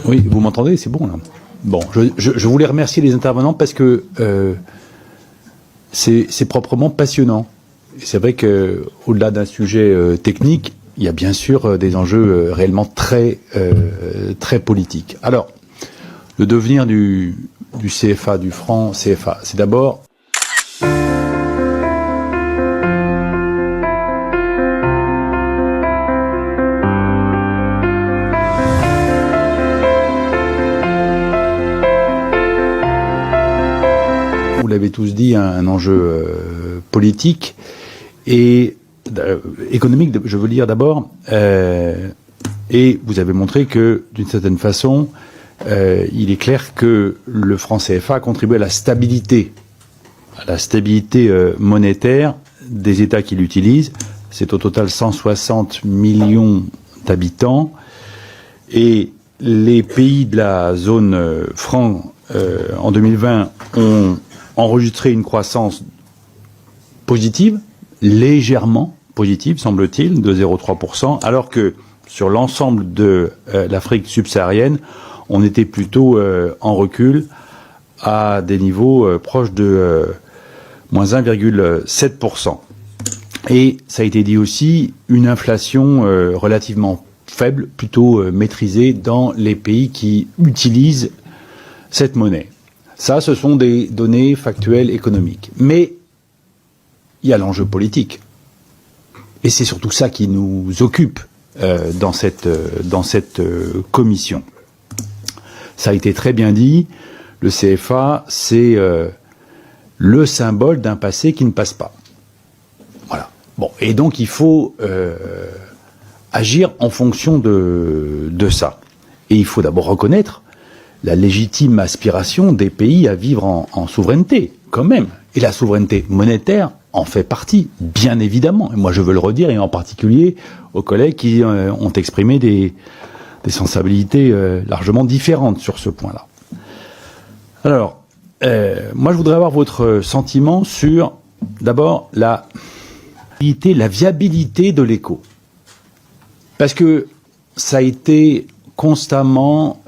Oui, vous m'entendez? C'est bon là. Bon, je voulais remercier les intervenants parce que c'est proprement passionnant. Et c'est vrai que au-delà d'un sujet technique, il y a bien sûr des enjeux réellement très politiques. Alors, le devenir du CFA, du franc CFA, c'est d'abord vous l'avez tous dit, un enjeu politique et économique, je veux dire d'abord, et vous avez montré que, d'une certaine façon, il est clair que le franc CFA a contribué à la stabilité monétaire des États qui l'utilisent. C'est au total 160 millions d'habitants, et les pays de la zone franc en 2020 ont enregistré une croissance positive, légèrement positive, semble-t-il, de 0,3%, alors que sur l'ensemble de l'Afrique subsaharienne, on était plutôt en recul à des niveaux proches de moins 1,7%. Et ça a été dit aussi, une inflation relativement faible, plutôt maîtrisée dans les pays qui utilisent cette monnaie. Ça, ce sont des données factuelles économiques. Mais il y a l'enjeu politique. Et c'est surtout ça qui nous occupe dans cette commission. Ça a été très bien dit, le CFA, c'est le symbole d'un passé qui ne passe pas. Voilà. Bon, et donc il faut agir en fonction de ça. Et il faut d'abord reconnaître la légitime aspiration des pays à vivre en souveraineté, quand même. Et la souveraineté monétaire en fait partie, bien évidemment. Et moi, je veux le redire, et en particulier aux collègues qui ont exprimé des sensibilités largement différentes sur ce point-là. Alors, moi, je voudrais avoir votre sentiment sur, d'abord, la viabilité de l'éco. Parce que ça a été constamment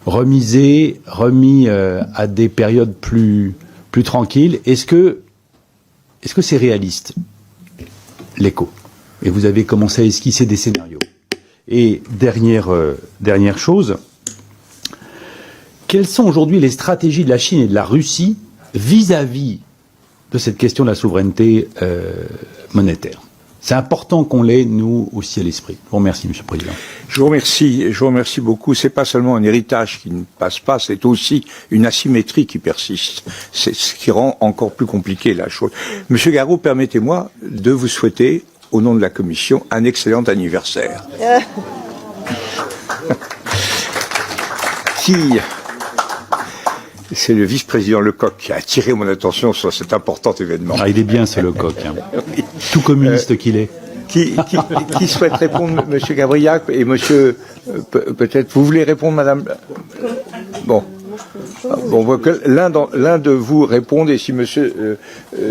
remis à des périodes plus tranquilles. Est-ce que c'est réaliste, l'éco? Et vous avez commencé à esquisser des scénarios. Et dernière chose, quelles sont aujourd'hui les stratégies de la Chine et de la Russie vis-à-vis de cette question de la souveraineté monétaire? C'est important qu'on l'ait, nous, aussi à l'esprit. Je vous remercie, Monsieur le Président. Je vous remercie beaucoup. C'est pas seulement un héritage qui ne passe pas, c'est aussi une asymétrie qui persiste. C'est ce qui rend encore plus compliqué la chose. Monsieur Garot, permettez-moi de vous souhaiter, au nom de la Commission, un excellent anniversaire. C'est le vice-président Lecoq qui a attiré mon attention sur cet important événement. Ah, il est bien, ce Lecoq. Hein. Oui. Tout communiste qu'il est. Qui souhaite répondre, Monsieur Gabriac et Monsieur... peut-être, vous voulez répondre, Madame? Bon, on voit que l'un de vous répond, et si Monsieur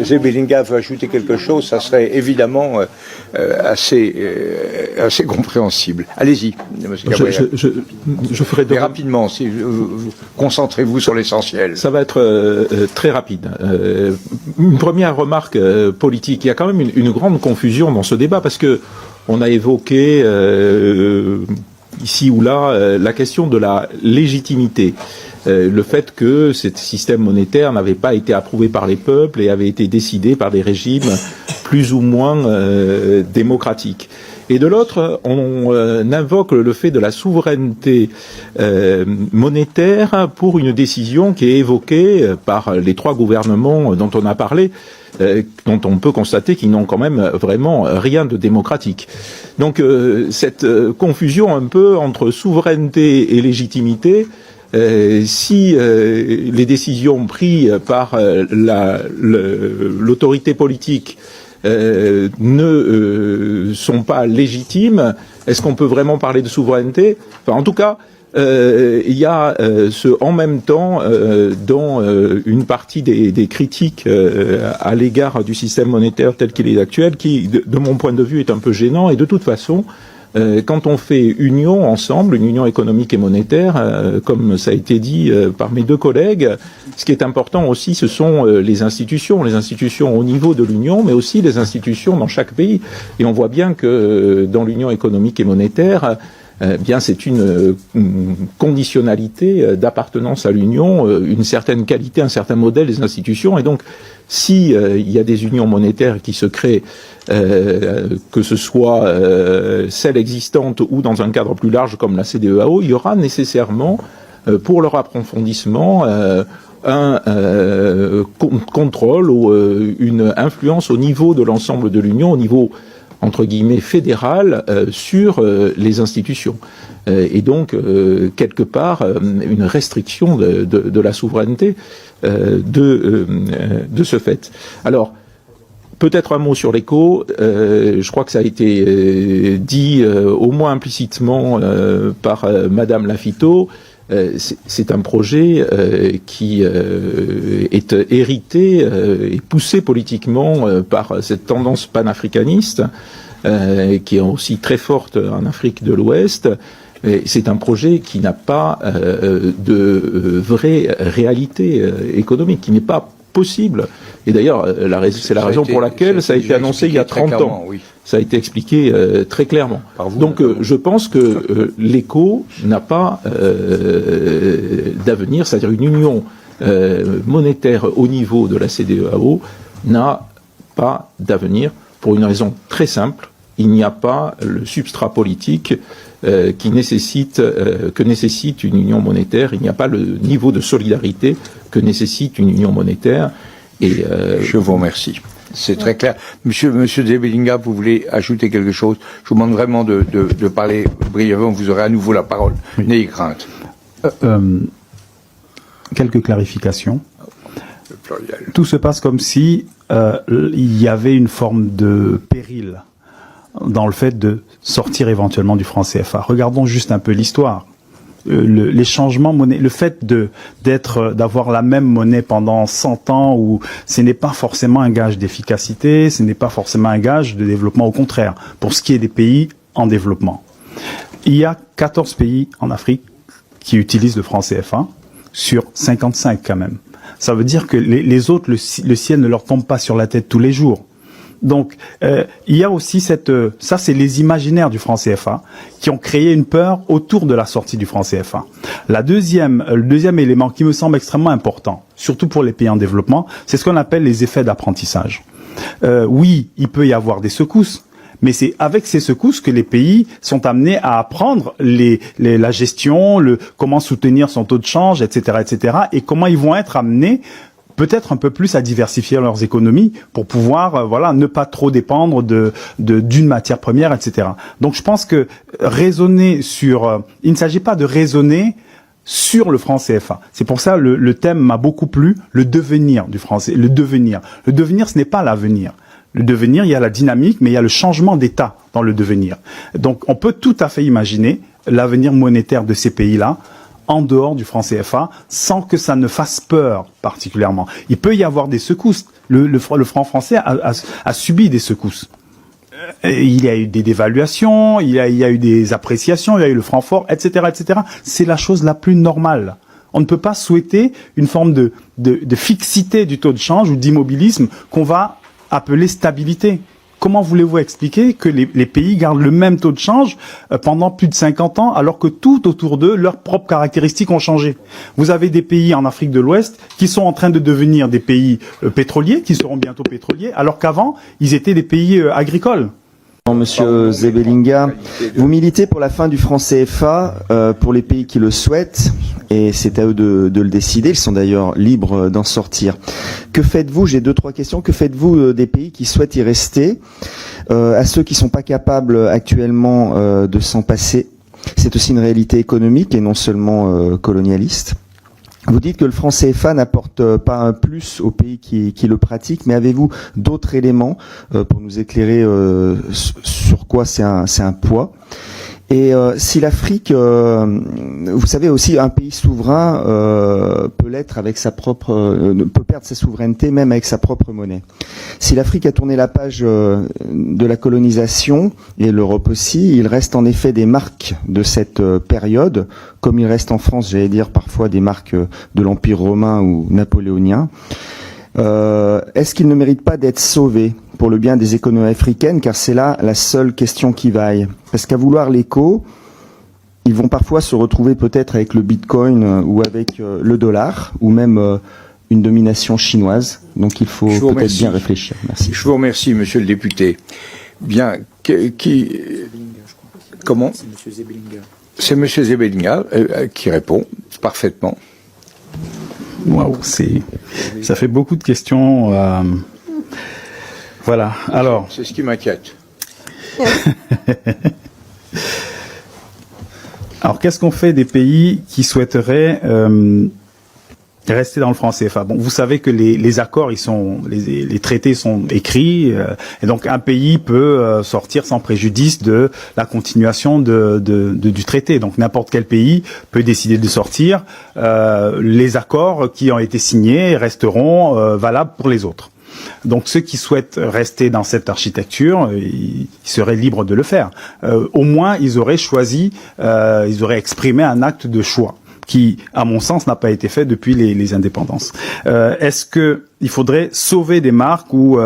Zebelinga veut ajouter quelque chose, ça serait évidemment assez compréhensible. Allez-y, Monsieur Gabriac. Je ferai mais rapidement, concentrez-vous sur l'essentiel. Ça va être très rapide. Une première remarque politique. Il y a quand même une grande confusion dans ce débat parce que on a évoqué ici ou là la question de la légitimité. Le fait que ce système monétaire n'avait pas été approuvé par les peuples et avait été décidé par des régimes plus ou moins démocratiques. Et de l'autre, on invoque le fait de la souveraineté monétaire pour une décision qui est évoquée par les trois gouvernements dont on a parlé, dont on peut constater qu'ils n'ont quand même vraiment rien de démocratique. Donc cette confusion un peu entre souveraineté et légitimité, si les décisions prises par l'autorité politique ne sont pas légitimes, est-ce qu'on peut vraiment parler de souveraineté? Enfin, en tout cas, il y a en même temps dans une partie des critiques à l'égard du système monétaire tel qu'il est actuel, qui, de mon point de vue, est un peu gênant. Et de toute façon, quand on fait union ensemble, une union économique et monétaire, comme ça a été dit par mes deux collègues, ce qui est important aussi, ce sont les institutions au niveau de l'union, mais aussi les institutions dans chaque pays. Et on voit bien que dans l'union économique et monétaire, bien c'est une conditionnalité d'appartenance à l'union, une certaine qualité, un certain modèle des institutions. Et donc, si il y a des unions monétaires qui se créent, que ce soit celles existantes ou dans un cadre plus large comme la CEDEAO, il y aura nécessairement, pour leur approfondissement, un contrôle ou une influence au niveau de l'ensemble de l'Union, au niveau entre guillemets fédéral, sur les institutions. Et donc, quelque part, une restriction de la souveraineté de ce fait. Alors, peut-être un mot sur l'éco. Je crois que ça a été dit au moins implicitement par Madame Lafitau. C'est un projet qui est hérité et poussé politiquement par cette tendance panafricaniste qui est aussi très forte en Afrique de l'Ouest. C'est un projet qui n'a pas de vraie réalité économique, qui n'est pas possible. Et d'ailleurs, c'est la raison pour laquelle ça a été annoncé il y a 30 ans. Oui. Ça a été expliqué très clairement. Donc je pense que l'éco n'a pas d'avenir, c'est-à-dire une union monétaire au niveau de la CEDEAO n'a pas d'avenir pour une raison très simple. Il n'y a pas le substrat politique que nécessite une union monétaire. Il n'y a pas le niveau de solidarité que nécessite une union monétaire. Et je vous remercie. C'est très clair. Monsieur Zebelinga, vous voulez ajouter quelque chose? Je vous demande vraiment de parler brièvement. Vous aurez à nouveau la parole. Oui. N'ayez crainte. Quelques clarifications. Tout se passe comme si il y avait une forme de péril dans le fait de sortir éventuellement du franc CFA. Regardons juste un peu l'histoire. Les changements monnaie, le fait d'avoir la même monnaie pendant 100 ans, où ce n'est pas forcément un gage d'efficacité, ce n'est pas forcément un gage de développement, au contraire, pour ce qui est des pays en développement. Il y a 14 pays en Afrique qui utilisent le franc CFA, sur 55 quand même. Ça veut dire que les autres, le ciel ne leur tombe pas sur la tête tous les jours. Donc, il y a aussi ça c'est les imaginaires du franc CFA qui ont créé une peur autour de la sortie du franc CFA. Le deuxième élément qui me semble extrêmement important, surtout pour les pays en développement, c'est ce qu'on appelle les effets d'apprentissage. Oui, il peut y avoir des secousses, mais c'est avec ces secousses que les pays sont amenés à apprendre la gestion, comment soutenir son taux de change, etc., et comment ils vont être amenés peut-être un peu plus à diversifier leurs économies pour pouvoir ne pas trop dépendre d'une matière première, etc. Donc je pense que raisonner il ne s'agit pas de raisonner sur le franc CFA. C'est pour ça le thème m'a beaucoup plu, le devenir du français, le devenir. Le devenir, ce n'est pas l'avenir. Le devenir, il y a la dynamique, mais il y a le changement d'état dans le devenir. Donc on peut tout à fait imaginer l'avenir monétaire de ces pays-là en dehors du franc CFA, sans que ça ne fasse peur particulièrement. Il peut y avoir des secousses. Le franc français a subi des secousses. Il y a eu des dévaluations, il y a eu des appréciations, il y a eu le franc fort, etc., etc. C'est la chose la plus normale. On ne peut pas souhaiter une forme de fixité du taux de change ou d'immobilisme qu'on va appeler stabilité. Comment voulez-vous expliquer que les pays gardent le même taux de change pendant plus de 50 ans alors que tout autour d'eux, leurs propres caractéristiques ont changé? Vous avez des pays en Afrique de l'Ouest qui sont en train de devenir des pays pétroliers, qui seront bientôt pétroliers, alors qu'avant, ils étaient des pays agricoles. Monsieur Zebelinga, vous militez pour la fin du franc CFA pour les pays qui le souhaitent, et c'est à eux de le décider. Ils sont d'ailleurs libres d'en sortir. Que faites-vous? J'ai 2-3 questions. Que faites-vous des pays qui souhaitent y rester? À ceux qui sont pas capables actuellement de s'en passer? C'est aussi une réalité économique et non seulement colonialiste. Vous dites que le franc CFA n'apporte pas un plus aux pays qui le pratiquent, mais avez-vous d'autres éléments pour nous éclairer sur quoi c'est un poids? Et si l'Afrique, vous savez aussi, un pays souverain peut l'être avec sa propre, peut perdre sa souveraineté même avec sa propre monnaie. Si l'Afrique a tourné la page de la colonisation, et l'Europe aussi, il reste en effet des marques de cette période, comme il reste en France, j'allais dire parfois des marques de l'Empire romain ou napoléonien. Est-ce qu'il ne mérite pas d'être sauvé pour le bien des économies africaines, car c'est là la seule question qui vaille. Parce qu'à vouloir l'écho, ils vont parfois se retrouver peut-être avec le bitcoin ou avec le dollar, ou même une domination chinoise. Donc il faut peut-être bien réfléchir. Merci. Je vous remercie, monsieur le député. Bien, comment? C'est monsieur Zebelinga qui répond parfaitement. Waouh, ça fait beaucoup de questions. Voilà. Alors. C'est ce qui m'inquiète. Alors, qu'est-ce qu'on fait des pays qui souhaiteraient rester dans le franc CFA? Bon, vous savez que les accords, les traités sont écrits, et donc un pays peut sortir sans préjudice de la continuation du traité. Donc n'importe quel pays peut décider de sortir. Les accords qui ont été signés resteront valables pour les autres. Donc ceux qui souhaitent rester dans cette architecture, ils seraient libres de le faire. Au moins, ils auraient choisi, ils auraient exprimé un acte de choix qui, à mon sens, n'a pas été fait depuis les indépendances. Est-ce que il faudrait sauver des marques ou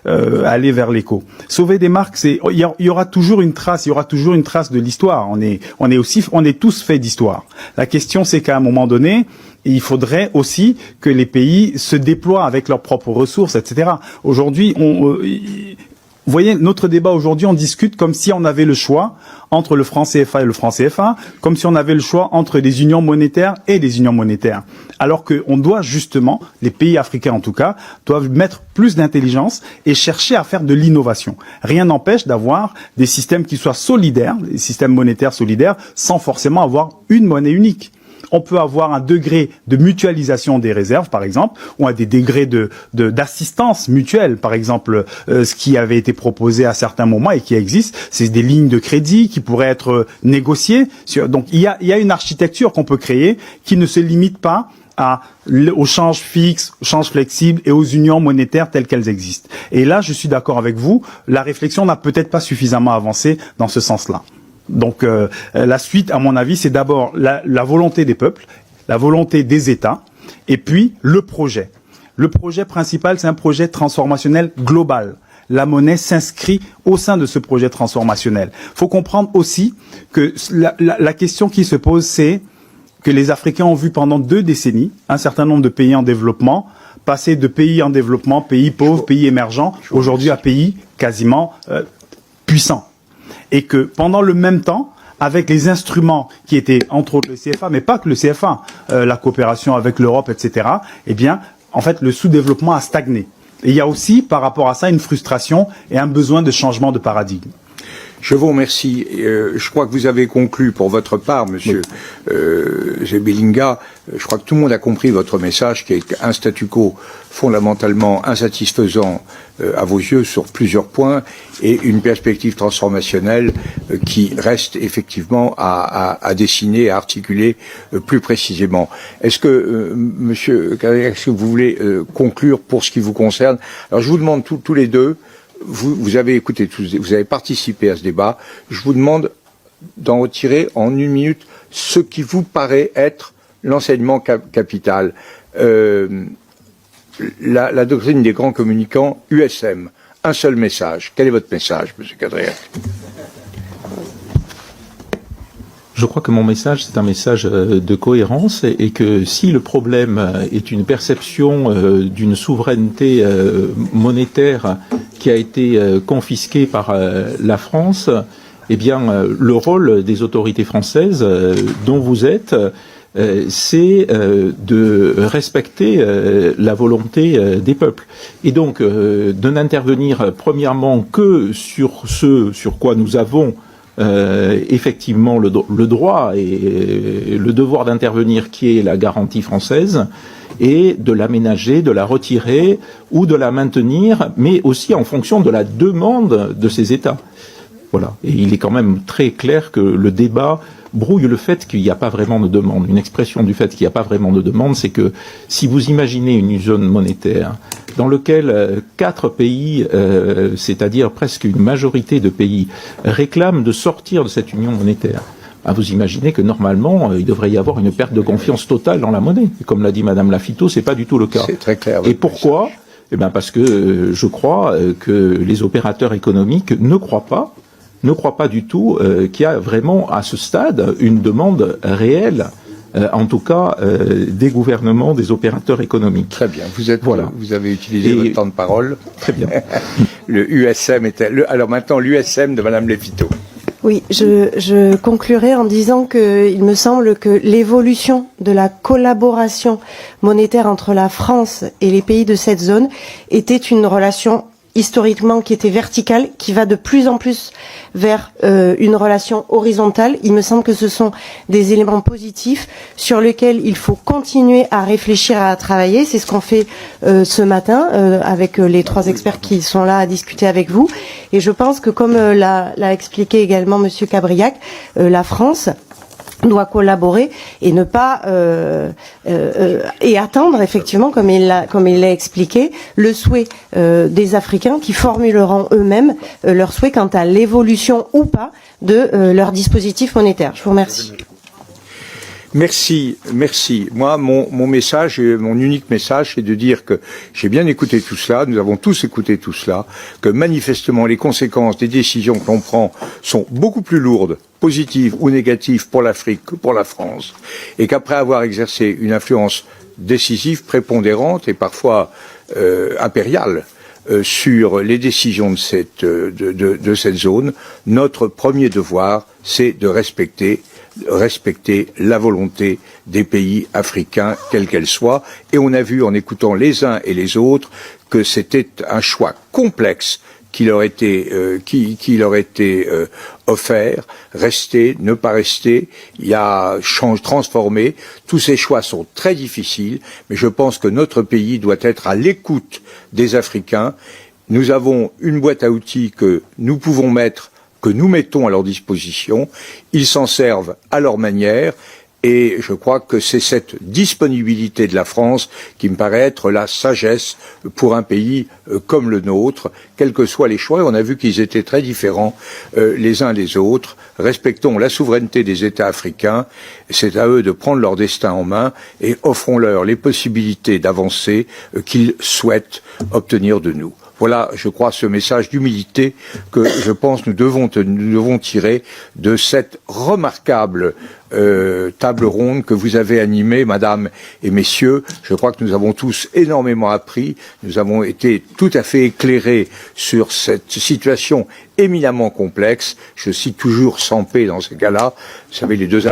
aller vers l'éco? Sauver des marques, il y aura toujours une trace, de l'histoire. On est tous faits d'histoire. La question, c'est qu'à un moment donné, il faudrait aussi que les pays se déploient avec leurs propres ressources, etc. Aujourd'hui, vous voyez, notre débat aujourd'hui, on discute comme si on avait le choix entre le franc CFA et le franc CFA, comme si on avait le choix entre des unions monétaires et des unions monétaires. Alors qu'on doit justement, les pays africains en tout cas, doivent mettre plus d'intelligence et chercher à faire de l'innovation. Rien n'empêche d'avoir des systèmes qui soient solidaires, des systèmes monétaires solidaires, sans forcément avoir une monnaie unique. On peut avoir un degré de mutualisation des réserves, par exemple, ou des degrés d'assistance mutuelle. Par exemple, ce qui avait été proposé à certains moments et qui existe, c'est des lignes de crédit qui pourraient être négociées. Donc, il y a une architecture qu'on peut créer qui ne se limite pas au change fixe, au change flexible et aux unions monétaires telles qu'elles existent. Et là, je suis d'accord avec vous, la réflexion n'a peut-être pas suffisamment avancé dans ce sens-là. Donc la suite, à mon avis, c'est d'abord la volonté des peuples, la volonté des États, et puis le projet. Le projet principal, c'est un projet transformationnel global. La monnaie s'inscrit au sein de ce projet transformationnel. Il faut comprendre aussi que la question qui se pose, c'est que les Africains ont vu pendant 2 décennies un certain nombre de pays en développement passer de pays en développement, pays pauvres, pays émergents, aujourd'hui à pays quasiment puissants. Et que pendant le même temps, avec les instruments qui étaient entre autres le CFA, mais pas que le CFA, la coopération avec l'Europe, etc., eh bien, en fait, le sous-développement a stagné. Et il y a aussi, par rapport à ça, une frustration et un besoin de changement de paradigme. Je vous remercie. Je crois que vous avez conclu pour votre part, monsieur Zebelinga. Je crois que tout le monde a compris votre message, qui est un statu quo fondamentalement insatisfaisant à vos yeux sur plusieurs points et une perspective transformationnelle qui reste effectivement à dessiner, à articuler plus précisément. Est-ce que, monsieur Cavriac, est-ce que vous voulez conclure pour ce qui vous concerne? Alors je vous demande tous les deux, vous avez écouté, vous avez participé à ce débat. Je vous demande d'en retirer en 1 minute ce qui vous paraît être l'enseignement capital. La doctrine des grands communicants, USM. Un seul message. Quel est votre message, monsieur Cavriac? Je crois que mon message, c'est un message de cohérence et que si le problème est une perception d'une souveraineté monétaire qui a été confisquée par la France, eh bien, le rôle des autorités françaises dont vous êtes, c'est de respecter la volonté des peuples. Et donc, de n'intervenir premièrement que sur ce sur quoi nous avons effectivement le droit et le devoir d'intervenir, qui est la garantie française, et de l'aménager, de la retirer ou de la maintenir, mais aussi en fonction de la demande de ces États. Voilà. Et il est quand même très clair que le débat brouille le fait qu'il n'y a pas vraiment de demande. Une expression du fait qu'il n'y a pas vraiment de demande, c'est que si vous imaginez une zone monétaire dans laquelle 4 pays, c'est-à-dire presque une majorité de pays, réclament de sortir de cette union monétaire, vous imaginez que normalement, il devrait y avoir une perte de confiance totale dans la monnaie. Et comme l'a dit Madame Lafitau, c'est pas du tout le cas. C'est très clair. Et pourquoi ? Eh bien parce que je crois que les opérateurs économiques ne croient pas du tout qu'il y a vraiment à ce stade une demande réelle, en tout cas des gouvernements, des opérateurs économiques. Très bien, Voilà. Vous avez utilisé votre temps de parole. Très bien. Le USM était... alors maintenant, l'USM de Madame Lafitau. Oui, je conclurai en disant que il me semble que l'évolution de la collaboration monétaire entre la France et les pays de cette zone était une relation historiquement qui était verticale, qui va de plus en plus vers une relation horizontale. Il me semble que ce sont des éléments positifs sur lesquels il faut continuer à réfléchir, à travailler. C'est ce qu'on fait ce matin avec les 3 experts qui sont là à discuter avec vous. Et je pense que, comme l'a expliqué également Monsieur Cabriac, la France doit collaborer et ne pas et attendre effectivement, comme il l'a expliqué, le souhait des Africains qui formuleront eux-mêmes leur souhait quant à l'évolution ou pas de leur dispositif monétaire. Je vous remercie. Merci. Moi, mon message, mon unique message, c'est de dire que j'ai bien écouté tout cela, nous avons tous écouté tout cela, que manifestement les conséquences des décisions que l'on prend sont beaucoup plus lourdes, positives ou négatives pour l'Afrique que pour la France, et qu'après avoir exercé une influence décisive, prépondérante et parfois impériale sur les décisions de cette zone, notre premier devoir, c'est de respecter la volonté des pays africains, quelle qu'elle soit. Et on a vu, en écoutant les uns et les autres, que c'était un choix complexe qui leur était offert. Rester, ne pas rester, transformer. Tous ces choix sont très difficiles, mais je pense que notre pays doit être à l'écoute des Africains. Nous avons une boîte à outils que nous pouvons que nous mettons à leur disposition. Ils s'en servent à leur manière. Et je crois que c'est cette disponibilité de la France qui me paraît être la sagesse pour un pays comme le nôtre, quels que soient les choix. Et on a vu qu'ils étaient très différents les uns des autres. Respectons la souveraineté des États africains. C'est à eux de prendre leur destin en main et offrons-leur les possibilités d'avancer qu'ils souhaitent obtenir de nous. Voilà, je crois, ce message d'humilité que je pense nous devons tirer de cette remarquable table ronde que vous avez animée, Madame et Messieurs. Je crois que nous avons tous énormément appris. Nous avons été tout à fait éclairés sur cette situation éminemment complexe. Je cite toujours Sampé dans ce cas-là. Vous savez, les deux